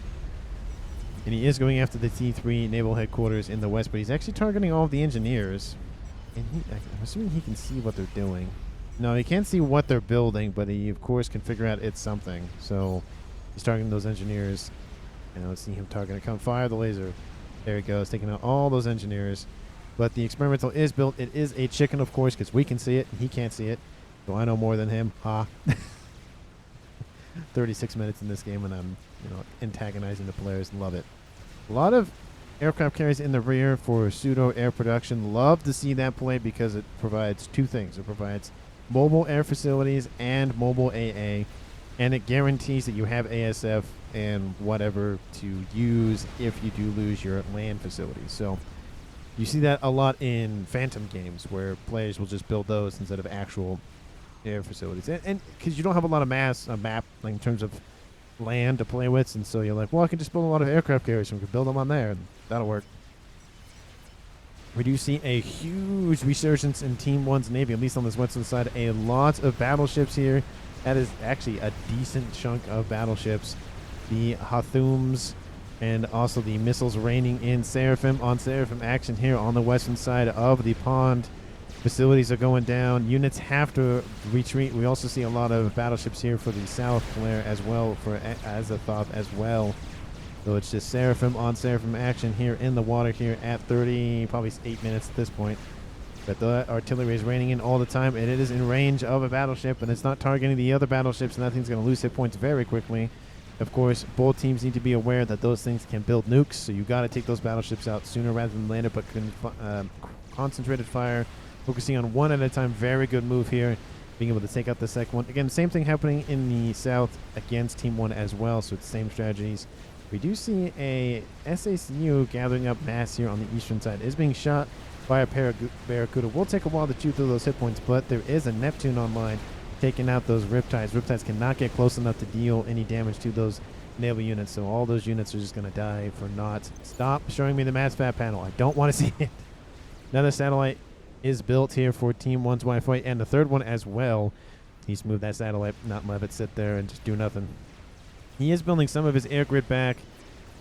And he is going after the T3 naval headquarters in the west, but he's actually targeting all of the engineers. And I'm assuming he can see what they're doing. No, he can't see what they're building, but he, of course, can figure out it's something. So he's targeting those engineers. And let's see him targeting. Come fire the laser. There he goes, taking out all those engineers. But the experimental is built. It is a chicken, of course, because we can see it and he can't see it. So I know more than him. Ha. 36 minutes in this game, and I'm, antagonizing the players. Love it. A lot of aircraft carriers in the rear for pseudo air production. Love to see that play because it provides two things. It provides mobile air facilities and mobile AA, and it guarantees that you have ASF and whatever to use if you do lose your land facilities. So you see that a lot in Phantom games where players will just build those instead of actual air facilities. And because you don't have a lot of map like in terms of land to play with, and so you're like, well, I can just build a lot of aircraft carriers and we can build them on there, and that'll work. We do see a huge resurgence in Team 1's Navy, at least on this western side. A lot of battleships here. That is actually a decent chunk of battleships. The Hathums and also the missiles raining in Seraphim. On Seraphim action here on the western side of the pond. Facilities are going down. Units have to retreat. We also see a lot of battleships here for the South Flare as well, for Azathoth as well. So it's just Seraphim on Seraphim action here in the water here at 30, probably 8 minutes at this point. But the artillery is raining in all the time, and it is in range of a battleship, and it's not targeting the other battleships, and that thing's going to lose hit points very quickly. Of course, both teams need to be aware that those things can build nukes, so you got to take those battleships out sooner rather than later, but concentrated fire, focusing on one at a time. Very good move here, being able to take out the second one. Again, same thing happening in the south against Team 1 as well, so it's the same strategies. We do see a SACU gathering up mass here on the eastern side. It is being shot by a Barracuda. Will take a while to chew through those hit points, but there is a Neptune online taking out those Riptides. Riptides cannot get close enough to deal any damage to those naval units, so all those units are just going to die for naught. Stop showing me the mass FAF panel. I don't want to see it. Another satellite is built here for Team 1's Wi-Fi, and the third one as well. He's moved that satellite, not let it sit there and just do nothing. He is building some of his air grid back.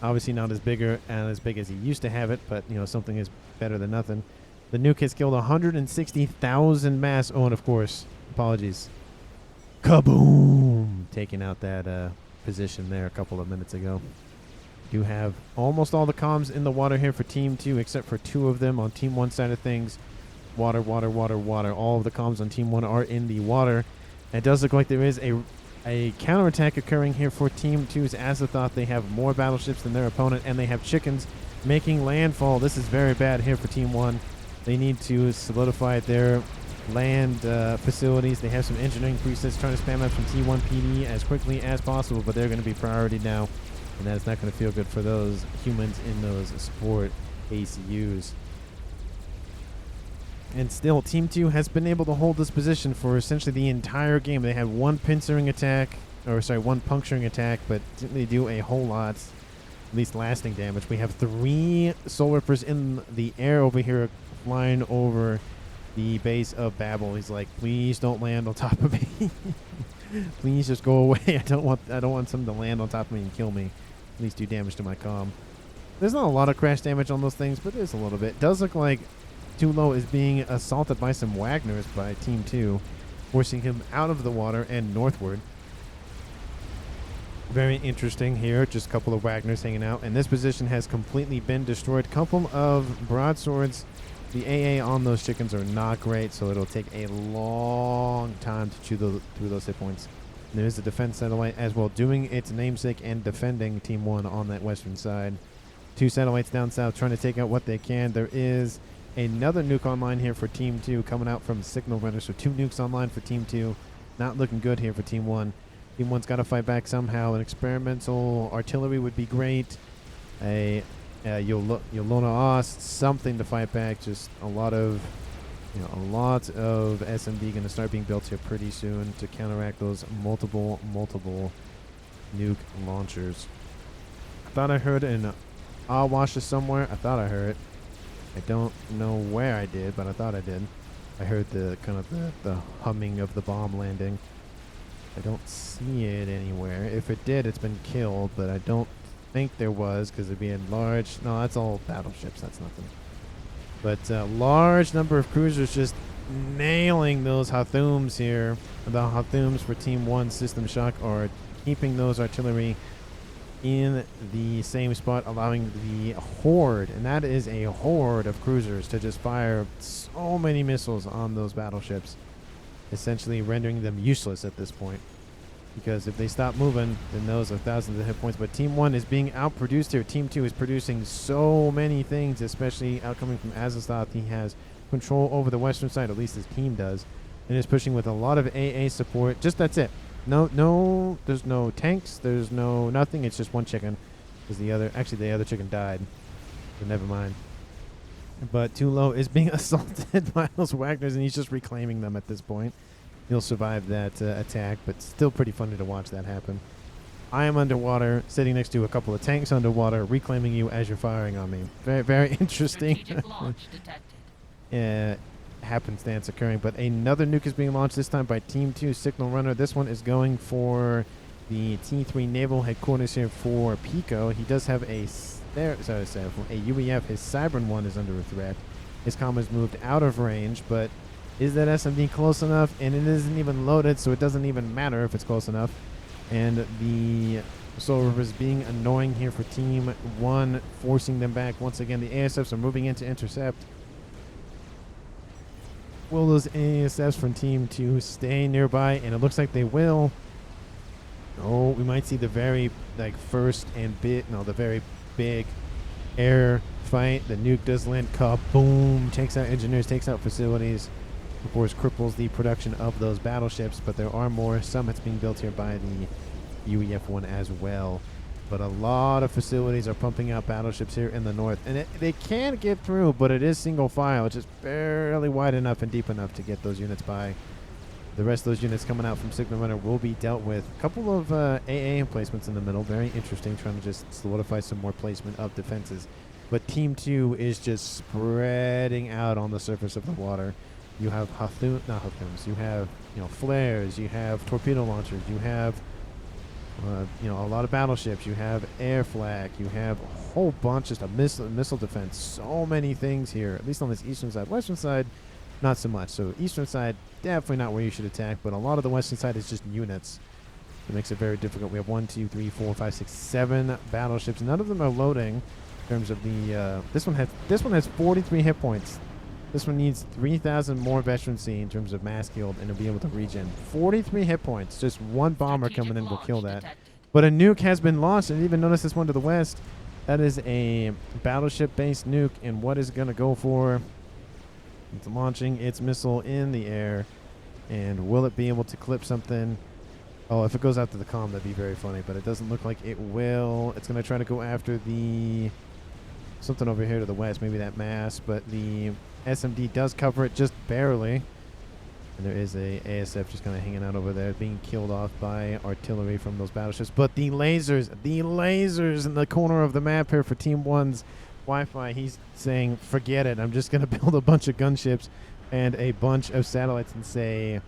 Obviously not as big as he used to have it, but you know, something is better than nothing. The nuke has killed 160,000 mass. Oh, and of course, apologies. Kaboom! Taking out that position there a couple of minutes ago. You have almost all the comms in the water here for Team 2, except for 2 of them on Team 1 side of things. Water, water, water, water. All of the comms on Team 1 are in the water. It does look like there is a counterattack occurring here for Team 2's Azathoth. They have more battleships than their opponent, and they have chickens making landfall. This is very bad here for Team 1. They need to solidify their land facilities. They have some engineering presets trying to spam up from T1 PD as quickly as possible, but they're going to be priority now, and that's not going to feel good for those humans in those support ACUs. And still, Team 2 has been able to hold this position for essentially the entire game. They had one puncturing attack, but didn't really do a whole lot, at least lasting damage. We have 3 Soul Rippers in the air over here, flying over the base of Babel. He's like, please don't land on top of me. Please just go away. I don't want something to land on top of me and kill me. At least do damage to my comm. There's not a lot of crash damage on those things, but there's a little bit. It does look like Tulo is being assaulted by some Wagners by Team 2, forcing him out of the water and northward. Very interesting here. Just a couple of Wagners hanging out, and this position has completely been destroyed. Couple of broadswords. The AA on those chickens are not great, so it'll take a long time to chew through those hit points. And there is a defense satellite as well, doing its namesake and defending Team 1 on that western side. 2 satellites down south trying to take out what they can. There is another nuke online here for Team 2 coming out from Signal Runner. So 2 nukes online for Team 2. Not looking good here for Team 1. Team 1's got to fight back somehow. An experimental artillery would be great. A Yolona Ost, something to fight back. Just a lot of SMD going to start being built here pretty soon to counteract those multiple nuke launchers. I thought I heard an Awasha somewhere. I thought I heard it. I don't know where I did, but I thought I did. I heard the kind of the humming of the bomb landing. I don't see it anywhere. If it did, it's been killed, but I don't think there was, because it'd be in large. No, that's all battleships. That's nothing. But large number of cruisers just nailing those Hathums here. The Hathums for Team 1 System Shock are keeping those artillery in the same spot, allowing the horde, and that is a horde of cruisers, to just fire so many missiles on those battleships, essentially rendering them useless at this point. Because if they stop moving, then those are thousands of hit points. But Team 1 is being outproduced here. Team 2 is producing so many things, especially outcoming from Azathoth. He has control over the western side, at least his team does, and is pushing with a lot of AA support. Just that's it. No, there's no tanks. There's no nothing. It's just one chicken. Because the other chicken died. So never mind. But Tulo is being assaulted by those Wagners, and he's just reclaiming them at this point. He'll survive that attack, but still pretty funny to watch that happen. I am underwater, sitting next to a couple of tanks underwater, reclaiming you as you're firing on me. Very, very interesting. Happenstance occurring, but another nuke is being launched, this time by Team 2 Signal Runner. This one is going for the T3 Naval Headquarters here for Pico. He does have a UEF. His Cybern one is under a threat. His comm has moved out of range, but is that SMD close enough? And it isn't even loaded, so it doesn't even matter if it's close enough. And the Soul River is being annoying here for Team 1, forcing them back. Once again, the ASFs are moving in to intercept. Will those ASFs from Team 2 stay nearby? And it looks like they will. Oh, we might see the very first and the very big air fight. The nuke does land. Kaboom! Takes out engineers, takes out facilities. Of course, cripples the production of those battleships, but there are more. Some that's being built here by the UEF-1 as well. But a lot of facilities are pumping out battleships here in the north. And they can get through, but it is single file. It's just barely wide enough and deep enough to get those units by. The rest of those units coming out from Signal Runner will be dealt with. A couple of AA emplacements in the middle. Very interesting, trying to just solidify some more placement of defenses. But Team 2 is just spreading out on the surface of the water. You have you have flares, you have torpedo launchers, you have a lot of battleships, you have air flak, you have a whole bunch, just a missile defense. So many things here, at least on this eastern side. Western side, not so much. So eastern side, definitely not where you should attack, but a lot of the western side is just units. It makes it very difficult. We have 1, 2, 3, 4, 5, 6, 7 battleships. None of them are loading in terms of the this one has 43 hit points. This one needs 3,000 more veterancy in terms of mass killed, and it'll be able to regen. 43 hit points. Just one bomber coming in will kill that. But a nuke has been launched. I didn't even notice this one to the west. That is a battleship-based nuke, and what is it going to go for? It's launching its missile in the air, and will it be able to clip something? Oh, if it goes after the comm, that'd be very funny, but it doesn't look like it will. It's going to try to go after the something over here to the west, maybe that mass, but the SMD does cover it just barely. And there is a ASF just kind of hanging out over there, being killed off by artillery from those battleships. But the lasers in the corner of the map here for Team 1's Wi-Fi, he's saying, forget it. I'm just going to build a bunch of gunships and a bunch of satellites and say,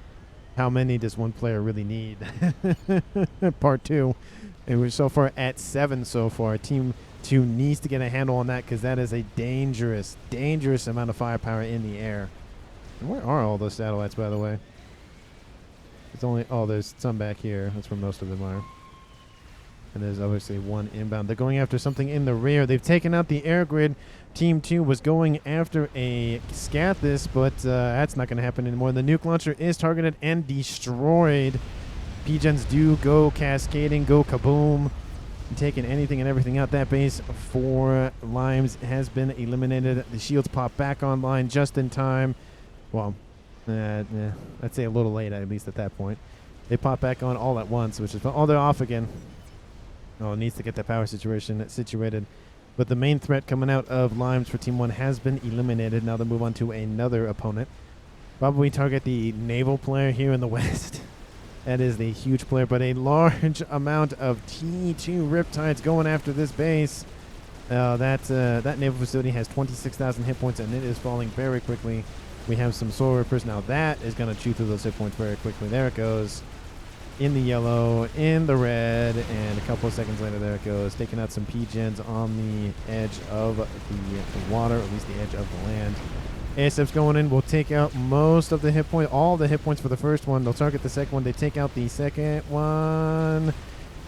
how many does one player really need? Part 2. And we're so far at 7 so far. Team 2 needs to get a handle on that, because that is a dangerous amount of firepower in the air. And where are all those satellites, by the way? It's only, there's some back here. That's where most of them are. And there's obviously one inbound. They're going after something in the rear. They've taken out the air grid. Team 2 was going after a Scathis, but that's not going to happen anymore. The nuke launcher is targeted and destroyed. P-gens do go cascading, go kaboom. Taking anything and everything out. That base for Limes has been eliminated. The shields pop back online just in time. Well, I'd say a little late, at least at that point. They pop back on all at once, which is fun. Oh, they're off again. Oh, it needs to get that power situation situated. But the main threat coming out of Limes for Team 1 has been eliminated. Now they move on to another opponent. Probably target the naval player here in the west. That is the huge player, but a large amount of T2 Riptides going after this base. That naval facility has 26,000 hit points, and it is falling very quickly. We have some Solar Rippers. Now that is going to chew through those hit points very quickly. There it goes. In the yellow, in the red, and a couple of seconds later, there it goes. Taking out some P-gens on the edge of the water, or at least the edge of the land. ASF's going in. We'll take out most of the hit point, all the hit points for the first one. They'll target the second one. They take out the second one.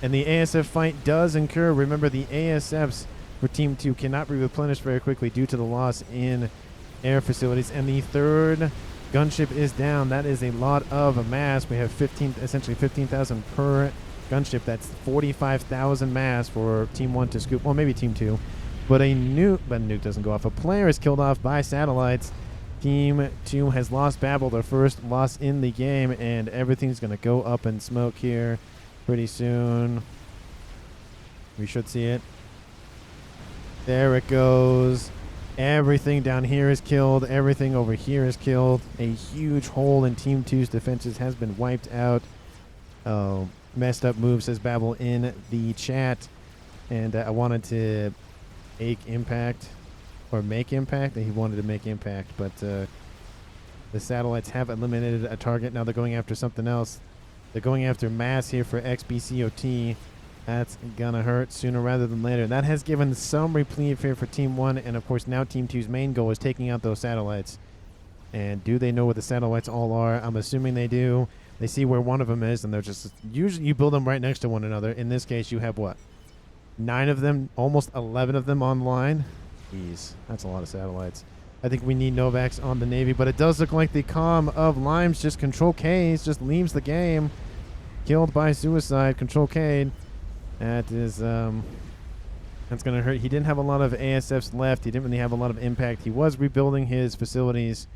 And the ASF fight does incur. Remember, the ASFs for Team 2 cannot be replenished very quickly due to the loss in air facilities. And the third gunship is down. That is a lot of mass. We have essentially 15,000 per gunship. That's 45,000 mass for Team 1 to scoop. Well, maybe Team 2. But a nuke doesn't go off. A player is killed off by satellites. Team 2 has lost Babel, their first loss in the game, and everything's going to go up in smoke here pretty soon. We should see it. There it goes. Everything down here is killed. Everything over here is killed. A huge hole in Team 2's defenses has been wiped out. Oh, messed up move, says Babel in the chat. And I wanted to make impact. He wanted to make impact, but the satellites have eliminated a target. Now they're going after something else. They're going after mass here for XBCOT. That's gonna hurt sooner rather than later. That has given some reprieve here for Team 1, and of course now Team 2's main goal is taking out those satellites. And do they know what the satellites all are? I'm assuming they do. They see where one of them is, and they're just, usually you build them right next to one another. In this case, you have what? 9 of them, almost 11 of them online. Jeez, that's a lot of satellites. I think we need Novaks on the Navy, but it does look like the comm of Limes just Control K's just leaves the game. Killed by suicide, Control K. That is, that's going to hurt. He didn't have a lot of ASFs left. He didn't really have a lot of impact. He was rebuilding his facilities,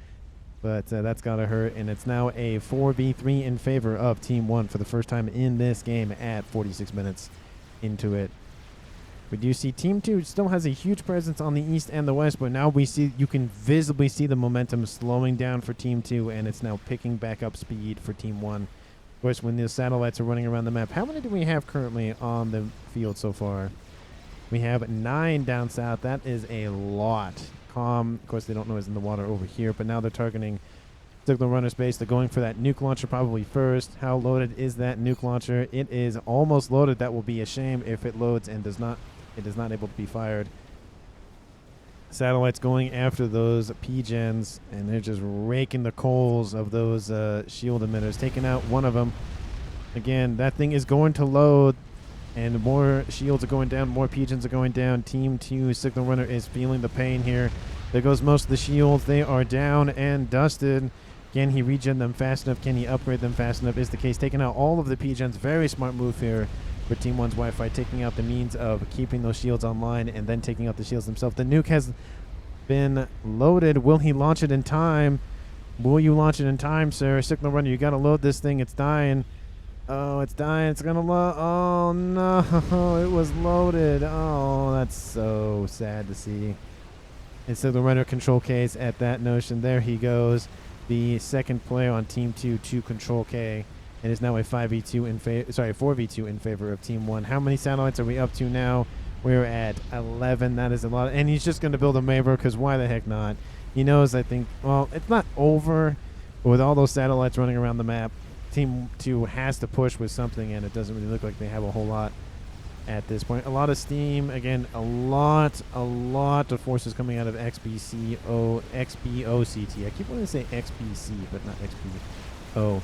but that's got to hurt. And it's now a 4v3 in favor of Team 1 for the first time in this game at 46 minutes into it. We do see Team 2 still has a huge presence on the east and the west, but now we see, you can visibly see the momentum slowing down for Team 2, and it's now picking back up speed for Team 1. Of course, when the satellites are running around the map, how many do we have currently on the field so far? We have 9 down south. That is a lot. Of course, they don't know is in the water over here, but now they're targeting Signal Runner space. They're going for that nuke launcher probably first. How loaded is that nuke launcher? It is almost loaded. That will be a shame if it loads and it is not able to be fired. Satellites going after those P-gens, and they're just raking the coals of those shield emitters, taking out one of them. Again, that thing is going to load, and more shields are going down, more P-gens are going down. Team 2 Signal Runner is feeling the pain here. There goes most of the shields. They are down and dusted. Can he regen them fast enough? Can he upgrade them fast enough? Is the case. Taking out all of the P-gens. Very smart move here for Team 1's Wi-Fi, taking out the means of keeping those shields online and then taking out the shields themselves. The nuke has been loaded. Will he launch it in time? Will you launch it in time, sir? Signal Runner, you got to load this thing. It's dying. Oh, it's dying. It's going to load. Oh, no. It was loaded. Oh, that's so sad to see. And Signal Runner Control K's at that notion. There he goes. The second player on Team 2 to Control K. It is now a 4v2 in favor of Team 1. How many satellites are we up to now? We're at 11. That is a lot. And he's just going to build a Maverick, because why the heck not? He knows, I think, well, it's not over. But with all those satellites running around the map, Team 2 has to push with something, and it doesn't really look like they have a whole lot at this point. A lot of steam. Again, a lot of forces coming out of XBOCT. I keep wanting to say XBC, but not XBO.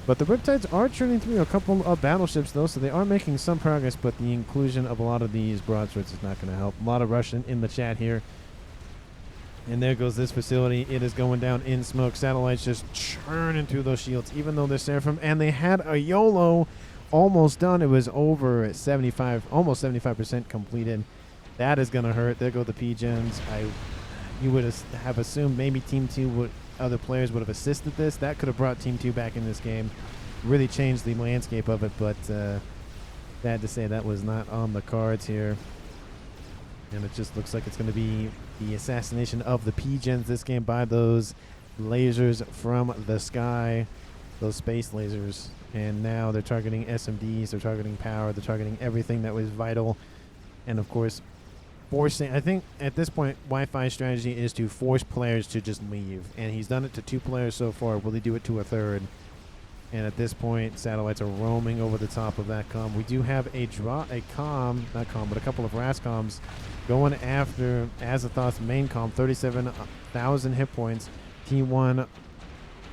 But the Riptides are churning through a couple of battleships, though, so they are making some progress, but the inclusion of a lot of these broadswords is not going to help. A lot of Russian in the chat here. And there goes this facility. It is going down in smoke. Satellites just churning through those shields, even though they're Seraphim. And they had a YOLO almost done. It was over at 75, almost 75% completed. That is going to hurt. There go the P-gens. You would have assumed maybe Team 2 would... other players would have assisted this. That could have brought Team 2 back in this game. Really changed the landscape of it, but sad to say that was not on the cards here. And it just looks like it's going to be the assassination of the P-gens this game by those lasers from the sky, those space lasers. And now they're targeting SMDs, they're targeting power, they're targeting everything that was vital. And of course, forcing, I think at this point, Wi-Fi's strategy is to force players to just leave. And he's done it to 2 players so far. Will he do it to a 3rd? And at this point, satellites are roaming over the top of that comm. We do have a couple of RAS comms going after Azathoth's main comm, 37,000 hit points. T1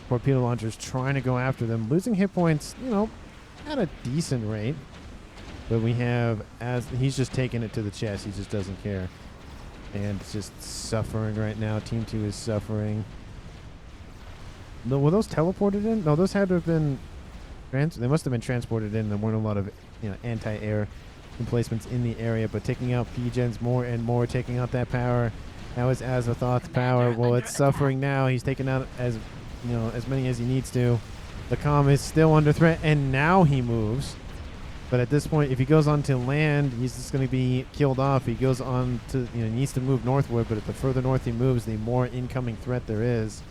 torpedo launchers trying to go after them, losing hit points, you know, at a decent rate. But we have, he's just taking it to the chest. He just doesn't care. And it's just suffering right now. Team 2 is suffering. No, were those teleported in? No, those had to have been, they must have been transported in. There weren't a lot of, you know, anti-air emplacements in the area. But taking out P-gens more and more, taking out that power. Now is Azathoth's power. Well, it's suffering now. He's taking out as, you know, as many as he needs to. The comm is still under threat, and now he moves. But at this point, if he goes on to land, he's just going to be killed off. He goes on to, you know, he needs to move northward, but the further north he moves, the more incoming threat there is.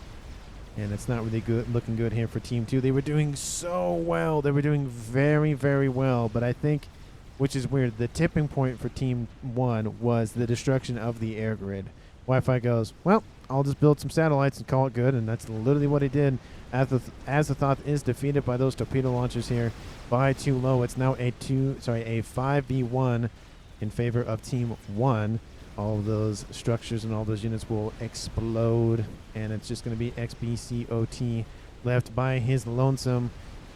And it's not really good, looking good here for Team 2. They were doing so well. They were doing very, very well. But I think, which is weird, the tipping point for Team 1 was the destruction of the air grid. Wi-Fi goes, well, I'll just build some satellites and call it good. And that's literally what he did. Azathoth is defeated by those torpedo launchers here by 2 low. It's now a 5v1 in favor of Team 1. All of those structures and all those units will explode, and it's just going to be XBCOT left by his lonesome.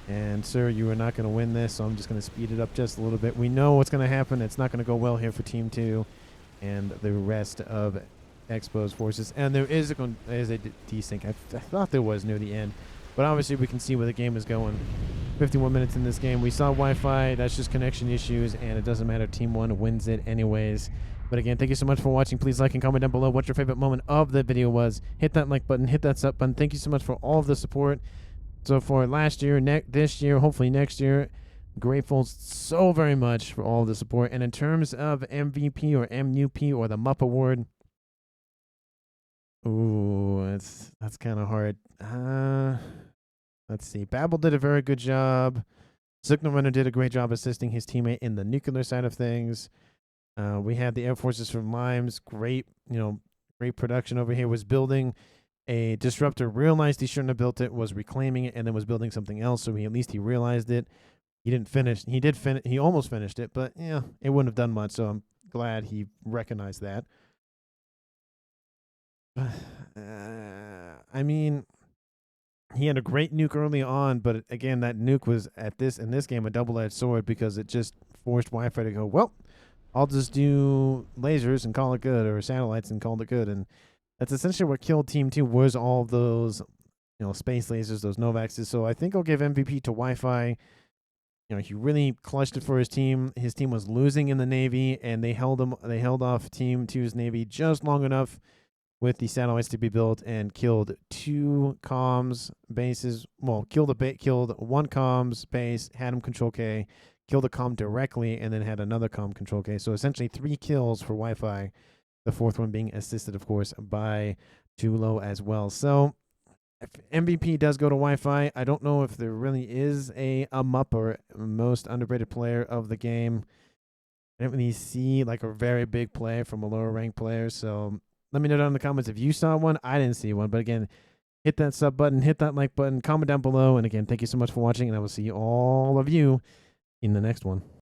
And sir, you are not going to win this, so I'm just going to speed it up just a little bit. We know what's going to happen. It's not going to go well here for Team 2, and the rest of exposed forces. And there is a desync. I thought there was near the end. But obviously we can see where the game is going. 51 minutes in this game. We saw Wi-Fi. That's just connection issues, and it doesn't matter. Team 1 wins it anyways. But again, thank you so much for watching. Please like and comment down below what your favorite moment of the video was. Hit that like button. Hit that sub button. Thank you so much for all of the support. So for last year, this year, hopefully next year, grateful so very much for all of the support. And in terms of MVP or MUP or the MUP award, ooh, that's kind of hard. Let's see. Babel did a very good job. Signal Runner did a great job assisting his teammate in the nuclear side of things. We had the Air Forces from Limes. Great, great production over here. Was building a disruptor, realized he shouldn't have built it, was reclaiming it, and then was building something else. So at least he realized it. He didn't finish. He did finish. He almost finished it, but yeah, it wouldn't have done much. So I'm glad he recognized that. I mean, he had a great nuke early on, but again, that nuke was in this game a double-edged sword because it just forced Wi-Fi to go, well, I'll just do lasers and call it good, or satellites and call it good. And that's essentially what killed Team 2 was all those, space lasers, those Novaxes. So I think I'll give MVP to Wi-Fi. He really clutched it for his team. His team was losing in the Navy, and they held off Team 2's Navy just long enough with the satellites to be built and killed 2 comms bases. Well, killed one comms base, had him control K, killed a comm directly, and then had another comm control K. So essentially 3 kills for Wi-Fi. The 4th one being assisted, of course, by Tulo as well. So if MVP does go to Wi-Fi, I don't know if there really is a MUP or most underrated player of the game. I didn't really see like a very big play from a lower ranked player. So let me know down in the comments if you saw one. I didn't see one. But again, hit that sub button, hit that like button, comment down below. And again, thank you so much for watching. And I will see all of you in the next one.